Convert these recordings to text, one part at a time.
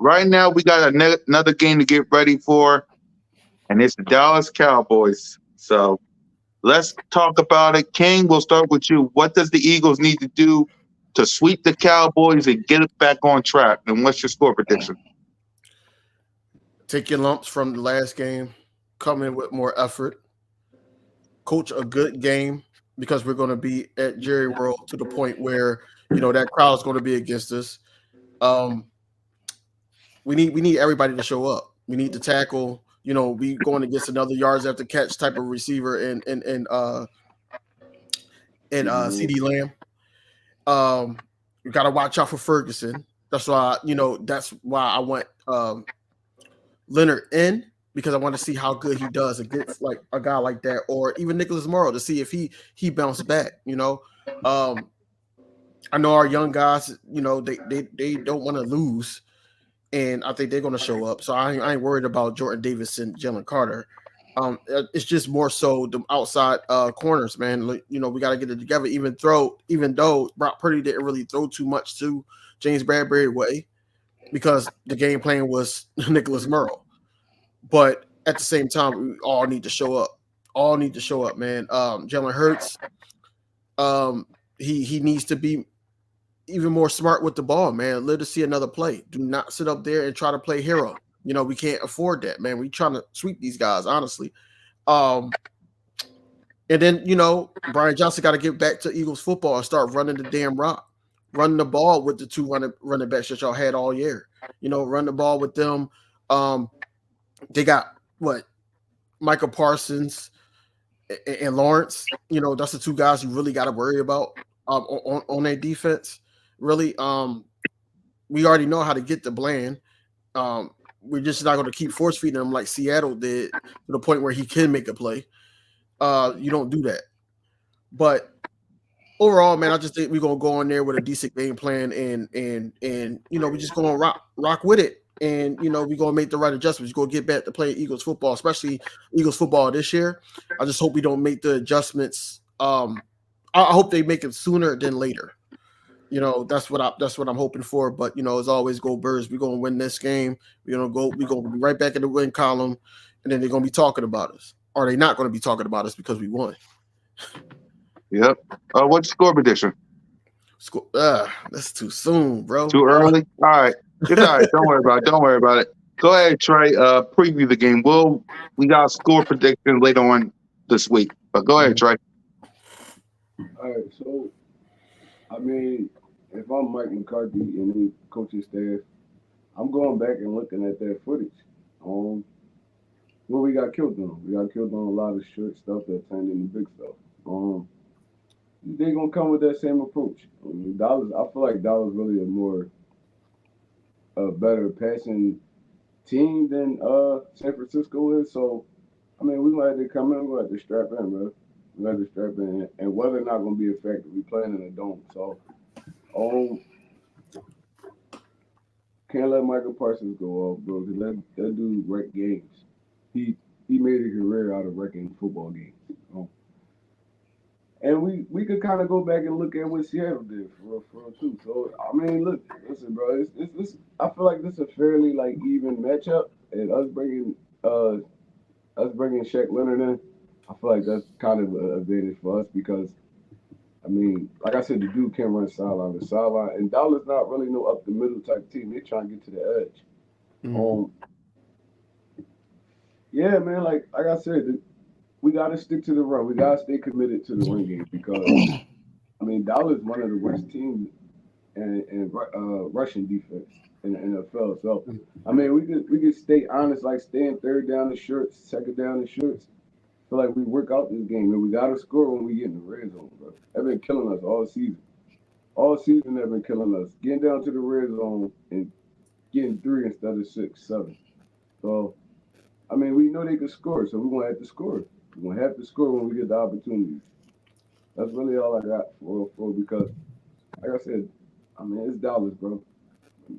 right now we got another game to get ready for, and it's the Dallas Cowboys. So let's talk about it. King, we'll start with you. What does the Eagles need to do to sweep the Cowboys and get it back on track? And what's your score prediction? Take your lumps from the last game, come in with more effort, coach a good game because we're going to be at Jerry World to the point where that crowd is going to be against us. Um, we need everybody to show up. We need to tackle. We going against another yards after catch type of receiver and CD Lamb. We got to watch out for Ferguson. That's why I want Leonard in because I want to see how good he does against like a guy like that, or even Nicholas Morrow to see if he bounced back. I know our young guys. They don't want to lose, and I think they're going to show up. So I ain't worried about Jordan Davis and Jalen Carter. It's just more so the outside corners, man. We got to get it together. Even though Brock Purdy didn't really throw too much to James Bradbury way because the game plan was Nicholas Morrow. But at the same time, we all need to show up. All need to show up, man. Jalen Hurts, he needs to be even more smart with the ball, man. Live to see another play. Do not sit up there and try to play hero. We can't afford that, man. We trying to sweep these guys, honestly. And then, Brian Johnson got to get back to Eagles football and start running the damn rock. Running the ball with the two running backs that y'all had all year. Run the ball with them. They got Michael Parsons and Lawrence. That's the two guys you really got to worry about on their defense. Really, we already know how to get to Bland. We're just not going to keep force feeding him like Seattle did to the point where he can make a play. You don't do that. But overall, man, I just think we're gonna go in there with a decent game plan and we're just gonna rock with it. And we're gonna make the right adjustments. We're gonna get back to playing Eagles football, especially Eagles football this year. I just hope we don't make the adjustments. I hope they make it sooner than later. That's what I'm hoping for. But as always, go Birds. We're gonna win this game. We're gonna be right back in the win column, and then they're gonna be talking about us. Or they not gonna be talking about us because we won. Yep. What's your score prediction? That's too soon, bro. Too early? All right. It's all right. Don't worry about it. Don't worry about it. Go ahead, Trey. Preview the game. We got a score prediction later on this week. But go ahead, Trey. All right, so I mean, if I'm Mike McCarthy and the coaching staff, I'm going back and looking at that footage. What we got killed on? We got killed on a lot of short stuff that turned into big stuff. They're gonna come with that same approach. Dallas, I feel like Dallas really a better passing team than San Francisco is. So I mean, we might have to come in, we have to strap in, bro. We have to strap in, and weather not gonna be a factor. We playing in a dome, so can't let Michael Parsons go off, bro. Cause that dude wreck games. He made a career out of wrecking football games. And we could kind of go back and look at what Seattle did for real too. So I mean, listen, bro. It's I feel like this is a fairly like even matchup, and us bringing Shaq Leonard in, I feel like that's kind of an advantage for us because I mean, like I said, the dude can run sideline to sideline, and Dallas not really no up the middle type team. They trying to get to the edge. Mm-hmm. Yeah, man. Like I said, we got to stick to the run. We got to stay committed to the run game because, I mean, Dallas is one of the worst teams in rushing defense in the NFL. So, I mean, we could stay honest, like staying third down the shorts, second down the shorts. Feel like we work out this game, and we got to score when we get in the red zone, bro. They've been killing us all season. All season they've been killing us. Getting down to the red zone and getting 3 instead of 6, 7. So, I mean, we know they can score, so we're going to have to score. We're going to have to score when we get the opportunities. That's really all I got for because, like I said, I mean, it's Dallas, bro.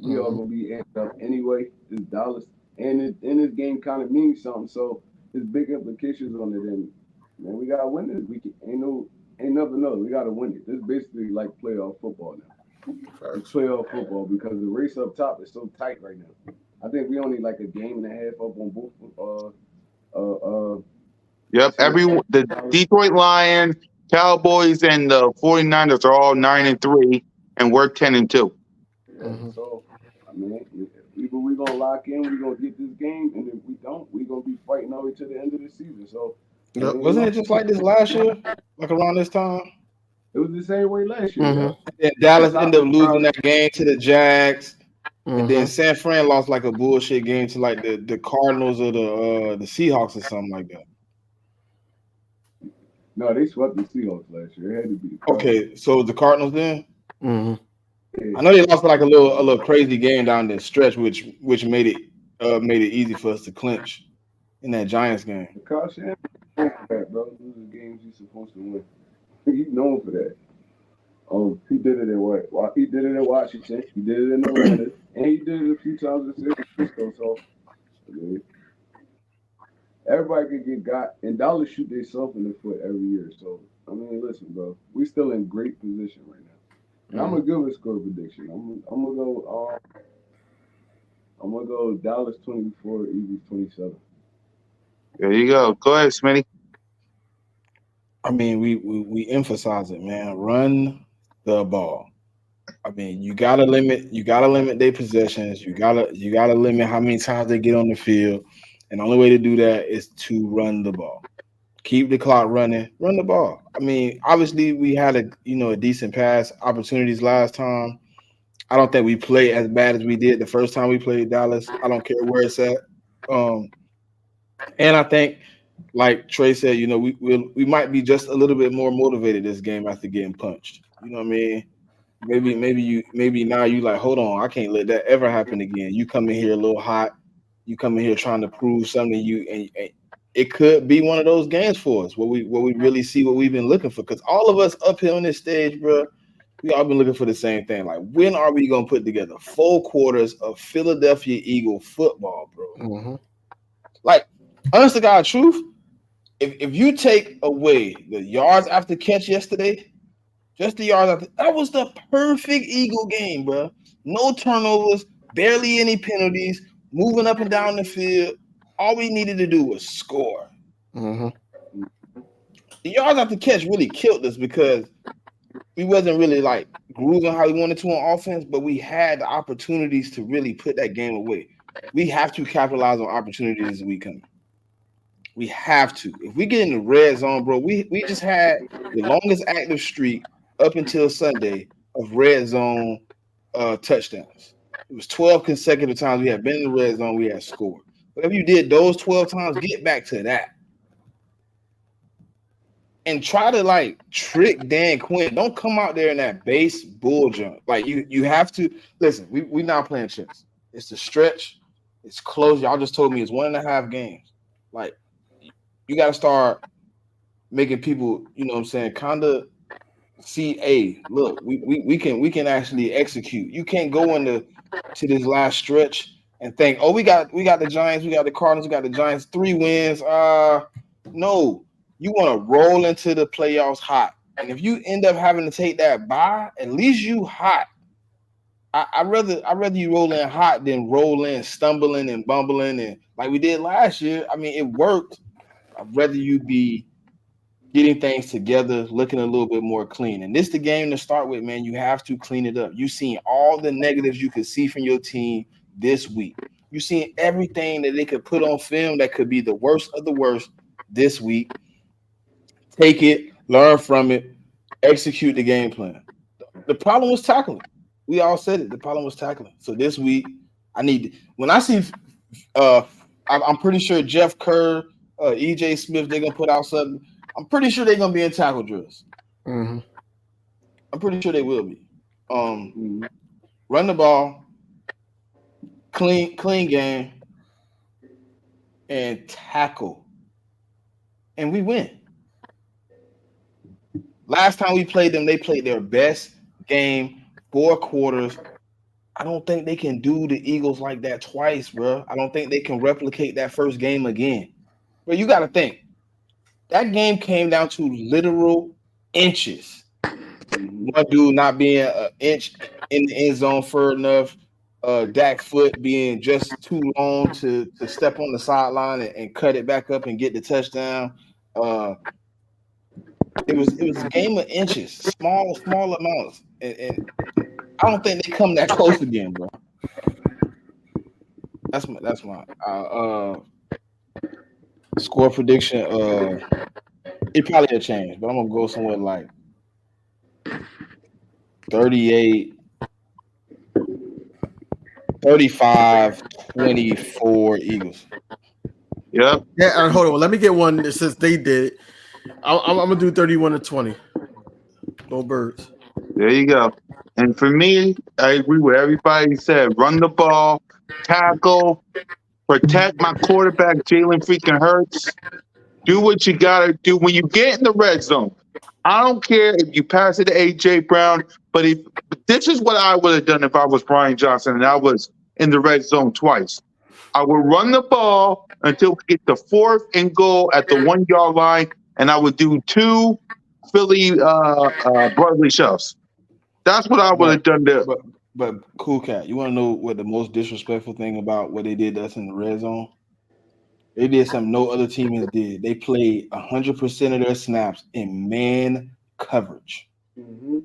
We all going to be amped up anyway. It's Dallas. And this game kind of means something, so there's big implications on it. And, man, we got to win this. Ain't nothing else. We got to win it. This is basically like playoff football now. playoff football because the race up top is so tight right now. I think we only like a game and a half up on both. Yep. So The Detroit Lions, Cowboys, and the 49ers are all 9-3, and we're 10-2. Mhm. So I mean, either we gonna lock in, we gonna get this game, and if we don't, we gonna be fighting all the way to the end of the season. So I Yep. mean, Wasn't it just like this last year, like around this time? it was the same way last year. Mhm. Yo. And Dallas ended up losing that game to the Jags, and then Mhm. San Fran lost like a bullshit game to like the Cardinals or the Seahawks or something like that. No, they swept the Seahawks last year. It had to be the Cardinals. Okay, so the Cardinals then. Mhm. I know they lost like a little crazy game down the stretch, which made it easy for us to clinch in that Giants game. Kyle Shanahan known for that, bro. Those are the games he's supposed to win. He's known for that. He did it in what? He did it in Washington. He did it in Atlanta, and he did it a few times in San Francisco. So I mean, everybody could get got, and Dallas shoot themselves in the foot every year. So I mean, listen, bro, we still in great position right now. And I'm gonna give a score prediction. I'm gonna go. I'm gonna go Dallas 24, Eagles 27. There you go. Go ahead, Smitty. I mean, we emphasize it, man. Run the ball. I mean, you gotta limit their possessions. You gotta limit how many times they get on the field. And the only way to do that is to run the ball. Keep the clock running, run the ball. I mean, obviously we had a decent pass opportunities last time. I don't think we played as bad as we did the first time we played Dallas. I don't care where it's at. And I think, like Trey said, we might be just a little bit more motivated this game after getting punched. You know what I mean? Maybe now you like, hold on, I can't let that ever happen again. You come in here a little hot. You come in here trying to prove something and it could be one of those games for us where we really see what we've been looking for. Because all of us up here on this stage, bro, we all been looking for the same thing. Like, when are we gonna put together 4 quarters of Philadelphia Eagle football, bro? Mhm. Like, honest to God, truth. If you take away the yards after catch yesterday, just the yards after, that was the perfect Eagle game, bro. No turnovers, barely any penalties, moving up and down the field. All we needed to do was score. Mhm. The yards after catch really killed us because we wasn't really like grooving how we wanted to on offense, but we had the opportunities to really put that game away. We have to capitalize on opportunities as we come. We have to. If we get in the red zone, bro, we just had the longest active streak up until Sunday of red zone touchdowns. It was 12 consecutive times we had been in the red zone, we had scored. Whatever you did those 12 times, get back to that. And try to like trick Dan Quinn. Don't come out there in that base bull jump. Like you have to listen. We not playing chess. It's a stretch. It's close. Y'all just told me it's 1.5 games. Like, you got to start making people, you know what I'm saying, kind of see, hey, look, we can actually execute. You can't go into this last stretch and think, oh, we got the Giants, we got the Cardinals, we got the Giants, 3 wins. No, you want to roll into the playoffs hot. And if you end up having to take that bye, at least you hot. I'd rather you roll in hot than roll in stumbling and bumbling and like we did last year. I mean, it worked. I'd rather you be getting things together, looking a little bit more clean. And this is the game to start with, man. You have to clean it up. You've seen all the negatives you could see from your team this week. You've seen everything that they could put on film that could be the worst of the worst this week. Take it, learn from it, execute the game plan. The problem was tackling. We all said it. The problem was tackling. So this week, when I see I'm pretty sure Jeff Kerr, EJ Smith, they're gonna put out something. I'm pretty sure they're gonna be in tackle drills. Mhm. I'm pretty sure they will be. Run the ball, clean game, and tackle, and we win. Last time we played them, they played their best game, 4 quarters. I don't think they can do the Eagles like that twice, bro. I don't think they can replicate that first game again. But you got to think, that game came down to literal inches. One dude not being an inch in the end zone far enough. Dak foot being just too long to step on the sideline and cut it back up and get the touchdown. It was a game of inches, small amounts, and I don't think they come that close again, bro. That's my score prediction. It probably will change, but I'm gonna go somewhere like 38, 35, 24 Eagles. Yep. Yeah, hold on. Let me get one that says they did. I'm gonna do 31-20. Go Birds. There you go. And for me, I agree with everybody said. Run the ball, tackle, protect my quarterback, Jalen freaking Hurts. Do what you gotta do when you get in the red zone. I don't care if you pass it to AJ Brown, but if this is what I would have done if I was Brian Johnson and I was in the red zone twice. I would run the ball until we get the 4th and goal at the 1 yard line, and I would do 2 Philly brotherly shoves. That's what I would have done there. But Cool Cat, you want to know what the most disrespectful thing about what they did to us in the red zone? They did something no other team did. They played 100% of their snaps in man coverage. Mm-hmm.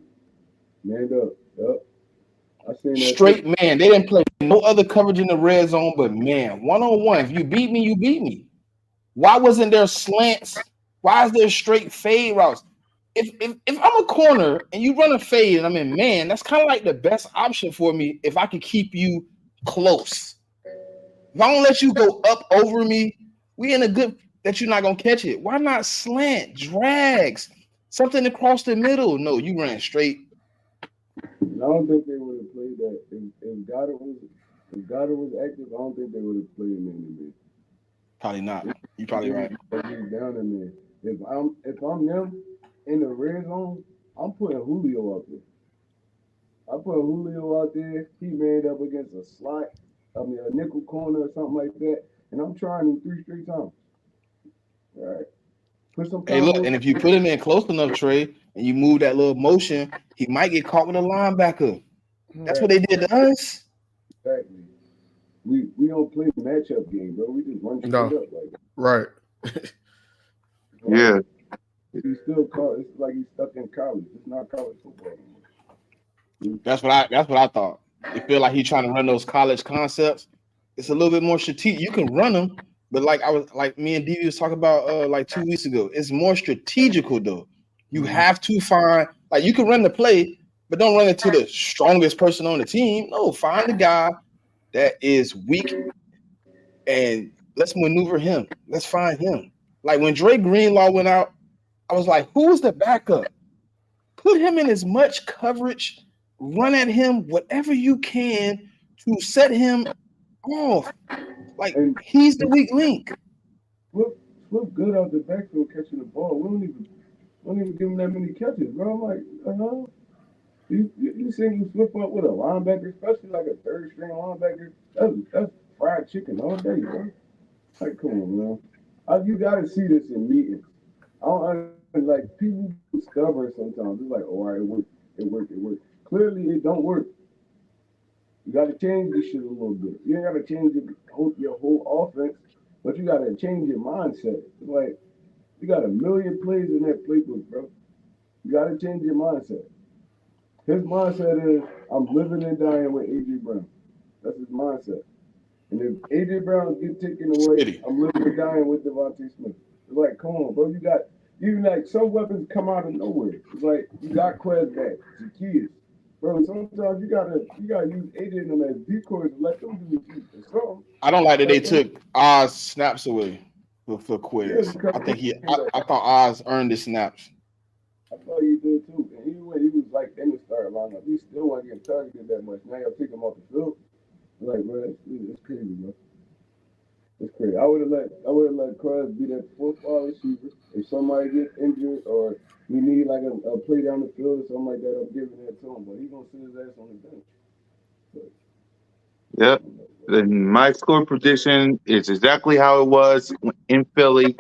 Man up. Yep. I seen that straight man. They didn't play no other coverage in the red zone but man. 1-on-1. If you beat me, you beat me. Why wasn't there slants? Why is there straight fade routes? If I'm a corner and you run a fade and I'm in man, that's kind of like the best option for me if I can keep you close. If I don't let you go up over me, we in a good that you're not gonna catch it. Why not slant, drags, something across the middle? No, you ran straight. I don't think they would have played that. If Goddard was active, I don't think they would have played him in there. Probably not. You're probably right. He's down in there. If I'm them in the red zone, I'm putting Julio out there. I put Julio out there. He manned up against a slot, a nickel corner or something like that, and I'm trying him 3 straight times. All right. Put some. Hey, look, and if you put him in close enough, Trey, and you move that little motion, he might get caught with a linebacker. That's what they did to us. Exactly. We don't play matchup game, bro. We just run straight up like that. Right. Yeah. He's still caught. It's like he's stuck in college. It's not college football anymore. That's what I thought. You feel like he's trying to run those college concepts. It's a little bit more strategic. You can run them, but like me and DV was talking about like 2 weeks ago. It's more strategical though. You have to find you can run the play, but don't run it to the strongest person on the team. No, find the guy that is weak and let's maneuver him. Let's find him. Like when Dre Greenlaw went out, I was like, who's the backup? Put him in as much coverage, run at him, whatever you can to set him off. Like he's the weak link. Look good out the backfield catching the ball. We don't even give him that many catches, bro. I'm like, you seen him flip up with a linebacker, especially like a 3rd string linebacker. That's fried chicken all day, bro. Like, come on, man. You gotta see this in meetings. I don't like people stubborn sometimes. It's like, all right, it worked. Clearly, it don't work. You got to change this shit a little bit. You ain't got to change your whole offense, but you got to change your mindset. It's like you got a million plays in that playbook, bro. You got to change your mindset. His mindset is, I'm living and dying with AJ Brown. That's his mindset. And if AJ Brown gets taken away, I'm living and dying with Devontae Smith. It's like, come on, bro. You got even like some weapons come out of nowhere. It's like you got Quez back, Zacchaeus. Bro, sometimes you gotta use AJ and them as decoys and let them do something. I don't like that they took Oz snaps away for Quiz. I thought Oz earned the snaps. I thought he did too. And even when he was like in the start lineup, he still wasn't getting targeted that much. Now y'all take him off the field. Like, bro, it's crazy, bro. It's crazy. I would have let Cruz be that 4th wide receiver. If somebody gets injured or we need like a play down the field or something like that, I'm giving that to him. But he's gonna sit his ass on the bench. Yep. Then my score prediction is exactly how it was in Philly,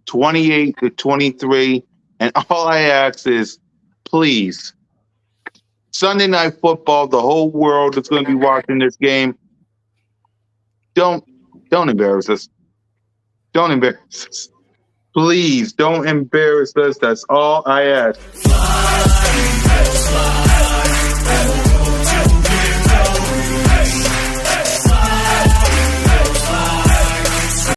28-23. And all I ask is, please, Sunday Night Football. The whole world is going to be watching this game. Don't embarrass us. Don't embarrass us. Please don't embarrass us. That's all I ask.